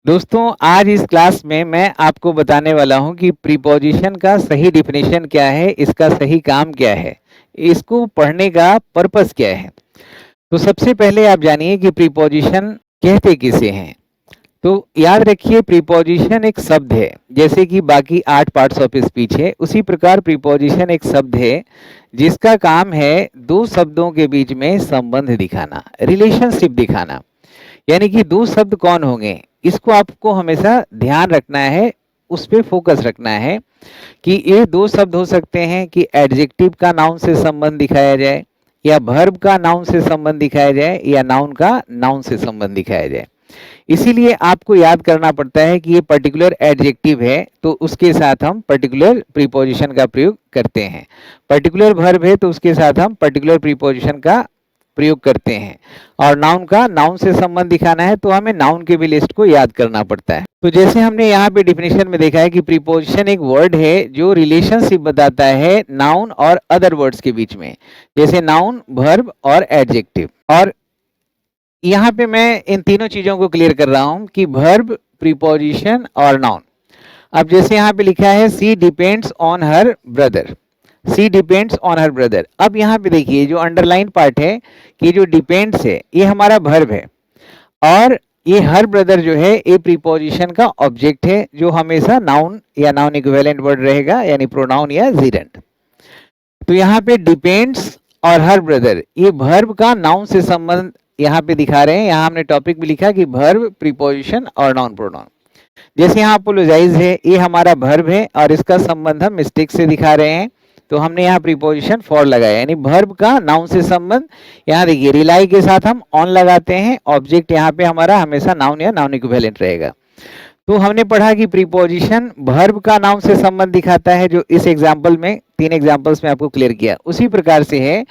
दोस्तों आज इस क्लास में मैं आपको बताने वाला हूं कि प्रीपोजिशन का सही डिफिनेशन क्या है, इसका सही काम क्या है, इसको पढ़ने का पर्पस क्या है। तो सबसे पहले आप जानिए कि प्रीपोजिशन कहते किसे हैं। तो याद रखिए प्रीपोजिशन एक शब्द है, जैसे कि बाकी 8 पार्ट्स ऑफ स्पीच है, उसी प्रकार प्रीपोजिशन एक शब्द है जिसका काम है दो शब्दों के बीच में संबंध दिखाना, रिलेशनशिप दिखाना। यानी कि दो शब्द कौन होंगे, इसको आपको हमेशा ध्यान रखना है, उस पे फोकस रखना है कि ये दो शब्द हो सकते हैं कि एडजेक्टिव का नाउन से संबंध दिखाया जाए, या वर्ब का नाउन से संबंध दिखाया जाए, या नाउन का नाउन से संबंध दिखाया जाए। इसीलिए आपको याद करना पड़ता है कि ये पर्टिकुलर एडजेक्टिव है तो उसके साथ हम पर्टिकुलर प्रीपोजिशन का प्रयोग करते हैं, पर्टिकुलर वर्ब है तो उसके साथ हम पर्टिकुलर प्रीपोजिशन का प्रयोग करते हैं, और नाउन का नाउन से संबंध दिखाना है तो हमें नाउन के भी लिस्ट को याद करना पड़ता है। तो जैसे हमने यहाँ पे डिफिनेशन में देखा है कि प्रीपोजिशन एक वर्ड है जो रिलेशनशिप बताता है नाउन और अदर वर्ड्स के बीच में, जैसे नाउन, वर्ब और एडजेक्टिव। और यहाँ पे मैं इन तीनों चीजों को क्लियर कर रहा हूँ कि वर्ब, प्रीपोजिशन और नाउन। अब जैसे यहाँ पे लिखा है see depends on her brother, see depends on her brother. अब यहाँ पे देखिए जो अंडरलाइन पार्ट है कि जो डिपेंड्स है ये हमारा वर्ब है, और ये हर ब्रदर जो है ये प्रीपोजिशन का ऑब्जेक्ट है जो हमेशा नाउन या नाउन इक्विवेलेंट वर्ड रहेगा, यानी प्रोनाउन या जीरेंट। तो यहाँ पे डिपेंड्स और हर ब्रदर ये वर्ब का नाउन से संबंध यहाँ पे दिखा रहे हैं। यहाँ हमने टॉपिक भी लिखा कि वर्ब, प्रीपोजिशन और नाउन प्रोनाउन। जैसे यहाँ अपोलोजाइज है, ये हमारा वर्ब है और इसका संबंध हम मिस्टेक से दिखा रहे हैं, तो हमने यहाँ प्रीपोजिशन फॉर लगाया, यानी वर्ब का नाउन से संबंध। यहाँ देखिए रिलाई के साथ हम ऑन लगाते हैं, ऑब्जेक्ट यहाँ पे हमारा हमेशा नाउन या नाउन इक्विवेलेंट रहेगा। तो हमने पढ़ा कि प्रीपोजिशन वर्ब का नाउन से संबंध दिखाता है, जो इस एग्जाम्पल में 3 एग्जाम्पल्स में आपको क्लियर किया। उसी प्रकार से है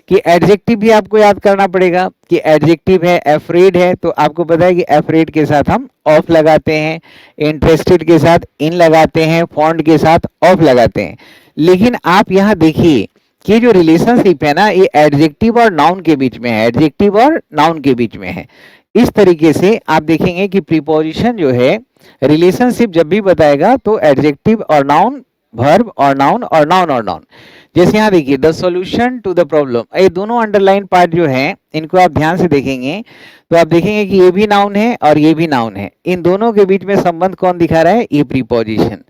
कि एडजेक्टिव भी आपको याद करना पड़ेगा कि एडजेक्टिव है अफ्रेड है, तो आपको पता है कि अफ्रेड के साथ हम ऑफ लगाते हैं, इंटरेस्टेड के साथ इन लगाते हैं, फॉन्ड के साथ ऑफ लगाते हैं। लेकिन आप यहाँ देखिए कि जो रिलेशनशिप है ना, ये एडजेक्टिव और नाउन के बीच में है, एडजेक्टिव और नाउन के बीच में है। इस तरीके से आप देखेंगे कि प्रीपोजिशन जो है रिलेशनशिप जब भी बताएगा तो एडजेक्टिव और नाउन, वर्ब और नाउन, और नाउन और नाउन। जैसे यहाँ देखिए the solution to the problem, ये दोनों अंडरलाइन पार्ट जो है इनको आप ध्यान से देखेंगे तो आप देखेंगे कि ये भी नाउन है और ये भी नाउन है। इन दोनों के बीच में संबंध कौन दिखा रहा है, ये preposition.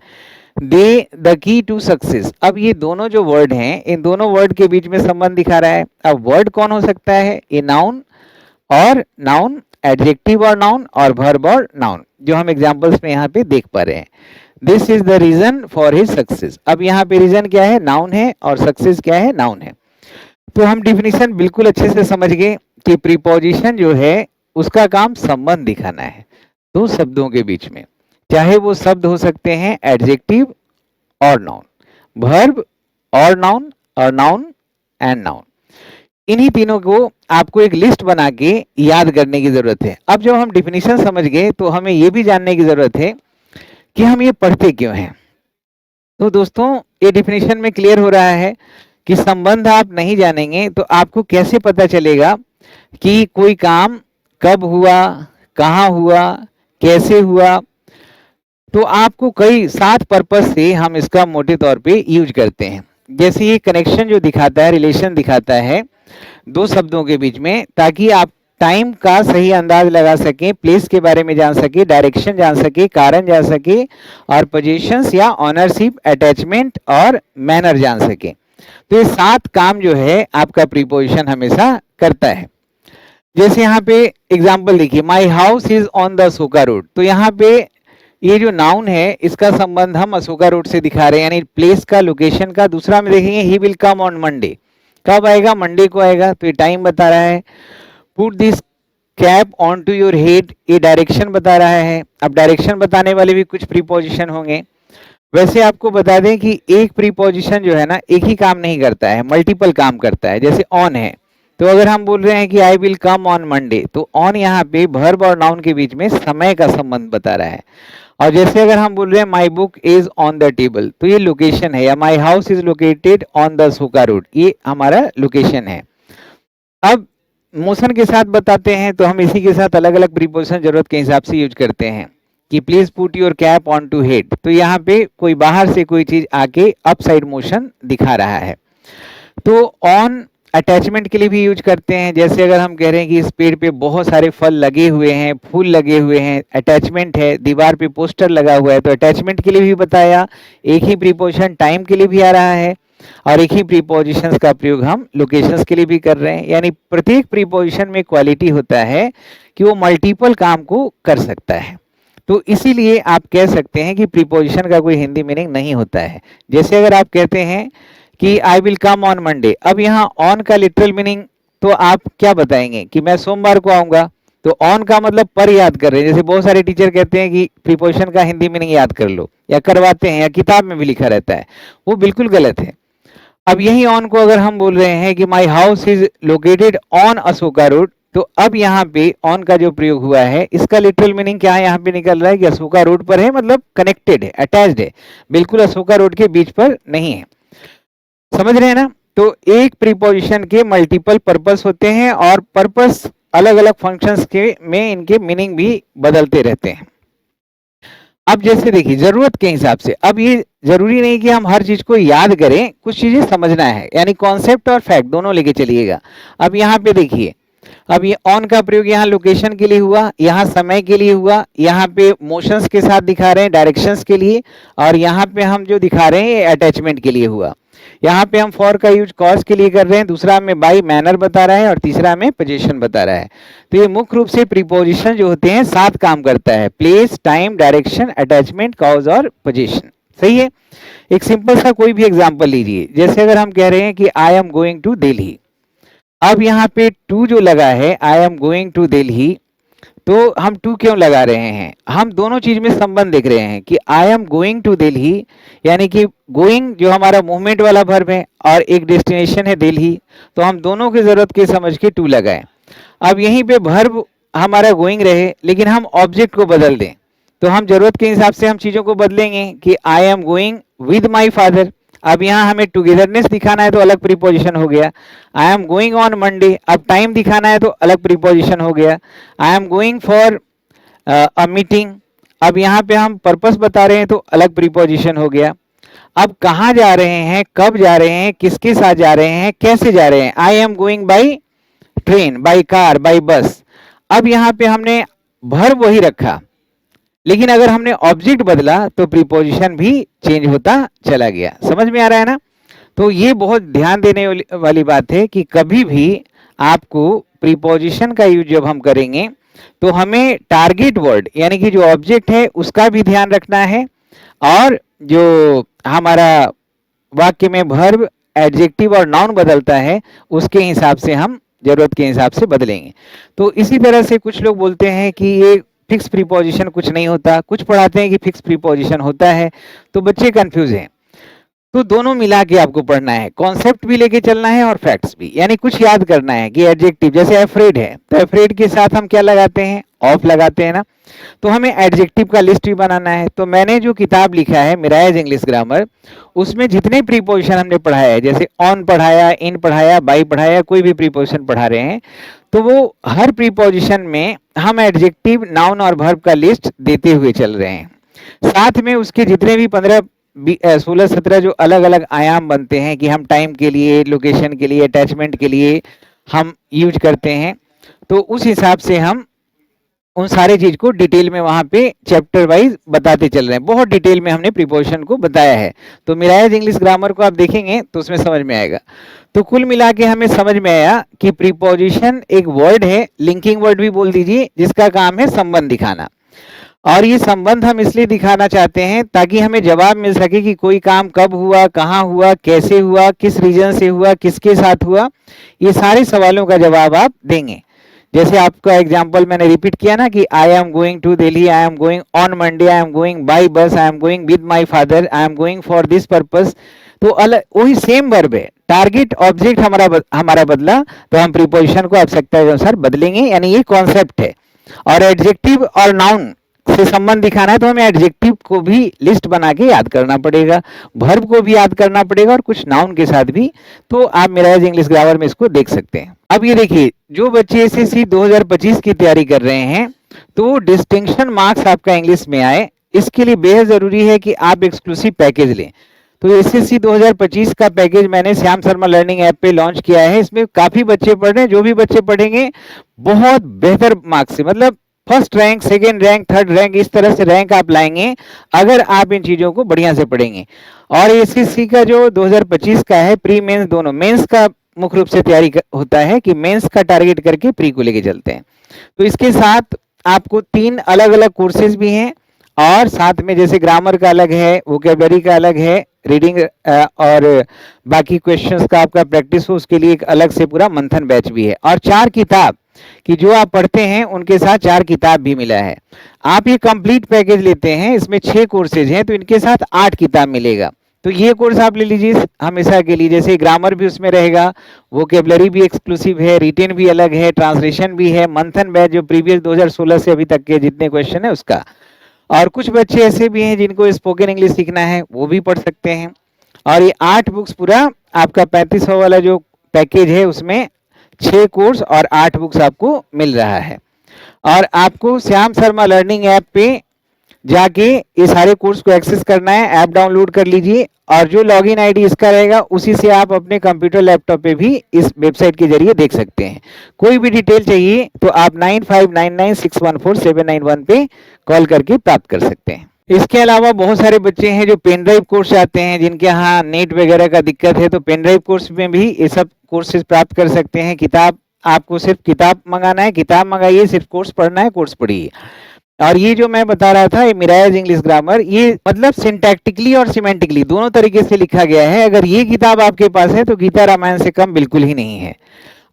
The the key to success, अब ये दोनों जो वर्ड हैं इन दोनों वर्ड के बीच में संबंध दिखा रहा है। अब वर्ड कौन हो सकता है, ये नाउन और नाउन, एडजेक्टिव और नाउन, और वर्ब और नाउन, जो हम एग्जांपल्स में यहाँ पे देख पा रहे हैं। This is the reason for his success, अब यहाँ पे रीजन क्या है, नाउन है, और सक्सेस क्या है, नाउन है। तो हम डिफिनीशन बिल्कुल अच्छे से समझ गए कि प्रीपोजिशन जो है उसका काम संबंध दिखाना है दो शब्दों के बीच में, चाहे वो शब्द हो सकते हैं एडजेक्टिव और नाउन, वर्ब और नाउन एंड नाउन। इन्हीं तीनों को आपको एक लिस्ट बना के याद करने की जरूरत है। अब जब हम डिफिनीशन समझ गए तो हमें ये भी जानने की जरूरत है कि हम ये पढ़ते क्यों हैं। तो दोस्तों ये डिफिनीशन में क्लियर हो रहा है कि संबंध आप नहीं जानेंगे तो आपको कैसे पता चलेगा कि कोई काम कब हुआ, कहाँ हुआ, कैसे हुआ। तो आपको कई 7 पर्पस से हम इसका मोटे तौर पे यूज करते हैं। जैसे ये कनेक्शन जो दिखाता है, रिलेशन दिखाता है दो शब्दों के बीच में, ताकि आप टाइम का सही अंदाज लगा सके, प्लेस के बारे में जान सके, डायरेक्शन जान सके, कारण जान सके, और पोजीशंस या ऑनरशिप, अटैचमेंट और मैनर जान सके। तो ये 7 काम जो है आपका प्रीपोजिशन हमेशा करता है। जैसे यहाँ पे एग्जाम्पल देखिए, my house is on the Ashoka road, तो यहाँ पे ये जो नाउन है इसका संबंध हम अशोका रोड से दिखा रहे हैं, यानी प्लेस का, लोकेशन का। दूसरा में देखेंगे he will come on Monday, कब आएगा, मंडे को आएगा, तो ये टाइम बता रहा है। Put this cap on to your head, ये डायरेक्शन बता रहा है। अब डायरेक्शन बताने वाले भी कुछ प्रीपोजिशन होंगे। वैसे आपको बता दें कि एक प्रीपोजिशन जो है ना एक ही काम नहीं करता है, मल्टीपल काम करता है। जैसे ऑन है, तो अगर हम बोल रहे हैं कि I will come on Monday, तो ऑन यहाँ पे वर्ब और नाउन के बीच में समय का संबंध बता रहा है। और जैसे अगर हम बोल रहे हैं my book is on the table, तो ये लोकेशन है, या my house is located on the Ashoka road, ये हमारा लोकेशन है। अब मोशन के साथ बताते हैं तो हम इसी के साथ अलग अलग प्रीपोजिशन जरूरत के हिसाब से यूज करते हैं। कि please put your cap on to head, तो यहाँ पे कोई बाहर से कोई चीज आके अप साइड मोशन दिखा रहा है। तो ऑन अटैचमेंट के लिए भी यूज करते हैं, जैसे अगर हम कह रहे हैं कि इस पेड़ पे बहुत सारे फल लगे हुए हैं, फूल लगे हुए हैं, अटैचमेंट है, दीवार पे पोस्टर लगा हुआ है, तो अटैचमेंट के लिए भी बताया। एक ही प्रीपोजिशन टाइम के लिए भी आ रहा है, और एक ही प्रीपोजिशंस का प्रयोग हम लोकेशंस के लिए भी कर रहे हैं। यानी प्रत्येक प्रीपोजिशन में क्वालिटी होता है कि वो मल्टीपल काम को कर सकता है। तो इसीलिए आप कह सकते हैं कि प्रीपोजिशन का कोई हिंदी मीनिंग नहीं होता है। जैसे अगर आप कहते हैं कि I will come on Monday, अब यहाँ ऑन का लिटरल मीनिंग तो आप क्या बताएंगे कि मैं सोमवार को आऊंगा, तो ऑन का मतलब पर याद कर रहे हैं। जैसे बहुत सारे टीचर कहते हैं कि प्रीपोजिशन का हिंदी मीनिंग याद कर लो, या करवाते हैं, या किताब में भी लिखा रहता है, वो बिल्कुल गलत है। अब यही ऑन को अगर हम बोल रहे हैं कि my house is located on Ashoka road, तो अब यहाँ पे ऑन का जो प्रयोग हुआ है, इसका लिटरल मीनिंग क्या है, यहाँ पे निकल रहा है कि अशोका रोड पर है, मतलब कनेक्टेड है, अटैच्ड है, बिल्कुल अशोका रोड के बीच पर नहीं है। समझ रहे हैं ना? तो एक प्रीपोजिशन के मल्टीपल पर्पस होते हैं, और पर्पस अलग अलग फंक्शंस के में इनके मीनिंग भी बदलते रहते हैं। अब जैसे देखिए जरूरत के हिसाब से, अब ये जरूरी नहीं कि हम हर चीज को याद करें, कुछ चीजें समझना है, यानी कॉन्सेप्ट और फैक्ट दोनों लेके चलिएगा। अब यहाँ पे देखिए, अब ये ऑन का प्रयोग यहाँ लोकेशन के लिए हुआ, यहाँ समय के लिए हुआ, यहाँ पे मोशंस के साथ दिखा रहे हैं डायरेक्शंस के लिए, और यहाँ पे हम जो दिखा रहे हैं ये अटैचमेंट के लिए हुआ। यहाँ पे हम फॉर का यूज कॉज के लिए कर रहे हैं, दूसरा में बाई मैनर बता रहा है, और तीसरा में पोजीशन बता रहा है। तो ये मुख्य रूप से प्रीपोजिशन जो होते हैं 7 काम करता है, place, time, direction, attachment, cause और पोजीशन। सही है? एक सिंपल सा कोई भी एग्जाम्पल लीजिए, जैसे अगर हम कह रहे हैं कि I am going to Delhi, अब यहाँ पे टू जो लगा है, I am going to Delhi, तो हम टू क्यों लगा रहे हैं? हम दोनों चीज में संबंध देख रहे हैं कि I am going to Delhi, यानी कि गोइंग जो हमारा मूवमेंट वाला वर्ब है, और एक डेस्टिनेशन है दिल्ली, तो हम दोनों की जरूरत के समझ के टू लगाए। अब यहीं पे वर्ब हमारा गोइंग रहे, लेकिन हम ऑब्जेक्ट को बदल दें, तो हम जरूरत के हिसाब से हम चीजों को बदलेंगे कि I am going with my father. अब यहाँ हमें टुगेदरनेस दिखाना है तो अलग प्रीपोजिशन हो गया। आई एम गोइंग ऑन मंडे, अब टाइम दिखाना है तो अलग प्रीपोजिशन हो गया। आई am going for a meeting, अब यहाँ पे हम पर्पस बता रहे हैं तो अलग प्रीपोजिशन हो गया। अब कहाँ जा रहे हैं, कब जा रहे हैं, किसके साथ जा रहे हैं, कैसे जा रहे हैं, आई am going by train, by car, by bus. अब यहाँ पे हमने वर्ब वही रखा, लेकिन अगर हमने ऑब्जेक्ट बदला तो प्रीपोजिशन भी चेंज होता चला गया। समझ में आ रहा है ना? तो ये बहुत ध्यान देने वाली बात है कि कभी भी आपको प्रीपोजिशन का यूज जब हम करेंगे तो हमें टारगेट वर्ड यानी कि जो ऑब्जेक्ट है उसका भी ध्यान रखना है, और जो हमारा वाक्य में वर्ब, एडजेक्टिव और नाउन बदलता है उसके हिसाब से हम जरूरत के हिसाब से बदलेंगे। तो इसी तरह से कुछ लोग बोलते हैं कि ये फिक्स प्रीपोजिशन कुछ नहीं होता, कुछ पढ़ाते हैं कि फिक्स प्रीपोजिशन होता है, तो बच्चे कंफ्यूज हैं। तो दोनों मिला के आपको पढ़ना है, कॉन्सेप्ट भी लेके चलना है और फैक्ट्स भी, यानी कुछ याद करना है कि एडजेक्टिव जैसे अफ्रेड है तो अफ्रेड के साथ हम क्या लगाते हैं, ऑफ लगाते हैं ना, तो हमें एडजेक्टिव का लिस्ट भी बनाना है। तो मैंने जो किताब लिखा है मिराज इंग्लिश ग्रामर, उसमें जितने प्रीपोजिशन हमने पढ़ाया है, जैसे ऑन पढ़ाया, इन पढ़ाया, बाई पढ़ाया, कोई भी प्रीपोजिशन पढ़ा रहे हैं, तो वो हर प्रीपोजिशन में हम एडजेक्टिव, नाउन और वर्ब का लिस्ट देते हुए चल रहे हैं। साथ में उसके जितने भी 16-17 जो अलग अलग आयाम बनते हैं कि हम टाइम के लिए, लोकेशन के लिए, अटैचमेंट के लिए हम यूज करते हैं, तो उस हिसाब से हम उन सारे चीज को डिटेल में वहां पे चैप्टर वाइज बताते चल रहे हैं। बहुत डिटेल में हमने प्रीपोजिशन को बताया है, तो मिराज इंग्लिश ग्रामर को आप देखेंगे तो उसमें समझ में आएगा। तो कुल मिला के हमें समझ में आया कि प्रीपोजिशन एक वर्ड है, लिंकिंग वर्ड भी बोल दीजिए, जिसका काम है संबंध दिखाना। और ये संबंध हम इसलिए दिखाना चाहते हैं ताकि हमें जवाब मिल सके कि कोई काम कब हुआ, कहाँ हुआ, कैसे हुआ, किस रीजन से हुआ, किसके साथ हुआ, ये सारे सवालों का जवाब आप देंगे। जैसे आपका एग्जाम्पल मैंने रिपीट किया ना कि I am going to Delhi, I am going on Monday, I am going by bus, I am going with my father, I am going for this purpose, तो अलग वही सेम वर्ब है, टारगेट ऑब्जेक्ट हमारा बदला, तो हम प्रीपोजिशन को आवश्यकता के अनुसार बदलेंगे, यानी ये कॉन्सेप्ट है। और एडजेक्टिव और नाउन से संबंध दिखाना है तो हमें एडजेक्टिव को भी लिस्ट बना के याद करना पड़ेगा, वर्ब को भी याद करना पड़ेगा, और कुछ नाउन के साथ भी। तो आप मिराज इंग्लिश ग्रामर में इसको देख सकते हैं। अब ये देखिए, जो बच्चे एसएससी 2025 की तैयारी कर रहे हैं तो डिस्टिंक्शन मार्क्स आपका इंग्लिश में आए, इसके लिए बेहद जरूरी है कि आप एक्सक्लूसिव पैकेज लें। तो एसएससी 2025 का पैकेज मैंने श्याम शर्मा लर्निंग ऐप पे लॉन्च किया है। इसमें काफी बच्चे पढ़ रहे हैं, जो भी बच्चे पढ़ेंगे बहुत बेहतर मार्क्स से, मतलब first rank, second rank, third rank, इस तरह से रैंक आप लाएंगे अगर आप इन चीजों को बढ़िया से पढ़ेंगे। और एसएससी का जो 2025 का है, प्री मेंस दोनों, मेंस का मुख्य रूप से तैयारी होता है कि मेंस का टारगेट करके प्री को लेके चलते हैं। तो इसके साथ आपको 3 अलग अलग कोर्सेज भी हैं, और साथ में जैसे ग्रामर का अलग है, वोकेबलरी का अलग है, रीडिंग और बाकी क्वेश्चंस का आपका प्रैक्टिस हो उसके लिए एक अलग से पूरा मंथन बैच भी है। और 4 किताब कि जो आप पढ़ते हैं उनके साथ 4 किताब भी मिला है। आप ये कंप्लीट पैकेज लेते हैं, इसमें 6 कोर्सेज हैं, तो इनके साथ 8 किताब मिलेगा। तो ये कोर्स आप ले लीजिए हमेशा के लिए। जैसे ग्रामर भी उसमें रहेगा, वोकेबलरी भी एक्सक्लूसिव है, रिटेन भी अलग है, ट्रांसलेशन भी है, मंथन बैच जो प्रीवियस 2016 से अभी तक के जितने क्वेश्चन है उसका। और कुछ बच्चे ऐसे भी हैं जिनको स्पोकन इंग्लिश सीखना है, वो भी पढ़ सकते हैं। और ये 8 बुक्स पूरा आपका 3500 वाला जो पैकेज है उसमें 6 कोर्स और 8 बुक्स आपको मिल रहा है। और आपको श्याम शर्मा लर्निंग ऐप पे जाके ये सारे कोर्स को एक्सेस करना है, ऐप डाउनलोड कर लीजिए, और जो लॉगिन आईडी इसका रहेगा उसी से आप अपने कंप्यूटर लैपटॉप पे भी इस वेबसाइट के जरिए देख सकते हैं। कोई भी डिटेल चाहिए तो आप 9599614791 पे कॉल करके प्राप्त कर सकते हैं। इसके अलावा बहुत सारे बच्चे हैं जो पेन ड्राइव कोर्स चाहते हैं, जिनके यहाँ नेट वगैरह का दिक्कत है, तो पेन ड्राइव कोर्स में भी ये सब कोर्सेज प्राप्त कर सकते हैं। किताब, आपको सिर्फ किताब मंगाना है, किताब मंगाइए, सिर्फ कोर्स पढ़ना है, कोर्स पढ़िए। और ये जो मैं बता रहा था, ये मिराज इंग्लिश ग्रामर, ये मतलब सिंटैक्टिकली और सिमेंटिकली दोनों तरीके से लिखा गया है। अगर ये किताब आपके पास है तो गीता रामायण से कम बिल्कुल ही नहीं है।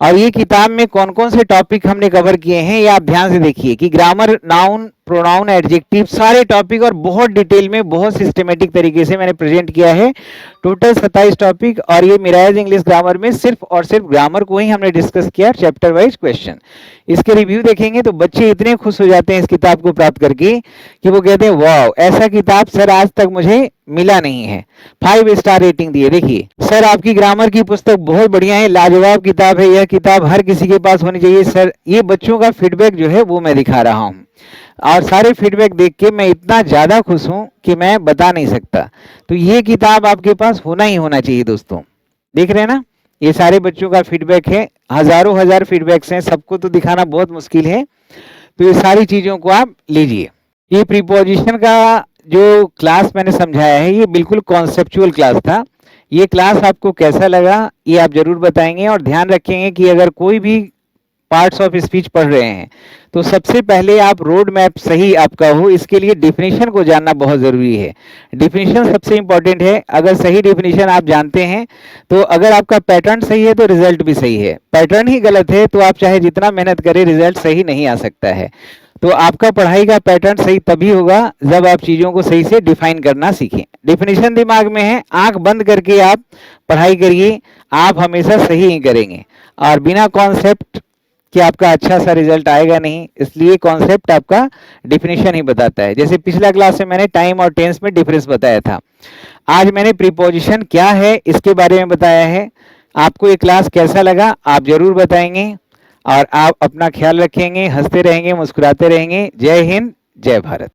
और ये किताब में कौन कौन से टॉपिक हमने कवर किए हैं ये आप ध्यान से देखिए कि ग्रामर, नाउन, प्रोनाउन, एडजेक्टिव, सारे टॉपिक और बहुत डिटेल में, बहुत सिस्टमेटिक तरीके से मैंने प्रेजेंट किया है। टोटल 27 टॉपिक, और ये मिराज इंग्लिश ग्रामर में सिर्फ और सिर्फ ग्रामर को ही हमने डिस्कस किया, चैप्टर वाइज क्वेश्चन। इसके रिव्यू देखेंगे तो बच्चे इतने खुश हो जाते हैं इस किताब को प्राप्त करके कि वो कहते हैं वाह, ऐसा किताब सर आज तक मुझे मिला नहीं है। 5 स्टार रेटिंग दिए। देखिए सर, आपकी ग्रामर की पुस्तक बहुत बढ़िया है, लाजवाब किताब है, यह किताब हर किसी के पास होनी चाहिए सर। ये बच्चों का फीडबैक जो है वो मैं दिखा रहा हूँ, और सारे फीडबैक देख के मैं इतना ज्यादा खुश हूं कि मैं बता नहीं सकता। तो ये किताब आपके पास होना ही होना चाहिए दोस्तों। देख रहे हैं ना, ये सारे बच्चों का फीडबैक है, हजारों हजार फीडबैक्स हैं, सबको तो दिखाना बहुत मुश्किल है। तो ये सारी चीजों को आप लीजिए। ये प्रीपोजिशन का जो क्लास मैंने समझाया है ये बिल्कुल कॉन्सेप्चुअल क्लास था। ये क्लास आपको कैसा लगा ये आप जरूर बताएंगे, और ध्यान रखेंगे कि अगर कोई भी पार्ट्स ऑफ स्पीच पढ़ रहे हैं तो सबसे पहले आप रोड मैप सही आपका हो, इसके लिए डेफिनेशन को जानना बहुत जरूरी है। डेफिनेशन सबसे इंपॉर्टेंट है। अगर सही डेफिनेशन आप जानते हैं तो अगर आपका पैटर्न सही है तो रिजल्ट भी सही है। पैटर्न ही गलत है तो आप चाहे जितना मेहनत करें रिजल्ट सही नहीं आ सकता है। तो आपका पढ़ाई का पैटर्न सही तभी होगा जब आप चीजों को सही से डिफाइन करना सीखें। डेफिनेशन दिमाग में है, आंख बंद करके आप पढ़ाई करिए, आप हमेशा सही ही करेंगे। और बिना कॉन्सेप्ट कि आपका अच्छा सा रिजल्ट आएगा नहीं, इसलिए कॉन्सेप्ट आपका डेफिनेशन ही बताता है। जैसे पिछला क्लास में मैंने टाइम और टेंस में डिफरेंस बताया था, आज मैंने प्रीपोजिशन क्या है इसके बारे में बताया है। आपको ये क्लास कैसा लगा आप जरूर बताएंगे, और आप अपना ख्याल रखेंगे, हंसते रहेंगे, मुस्कुराते रहेंगे। जय हिंद, जय भारत।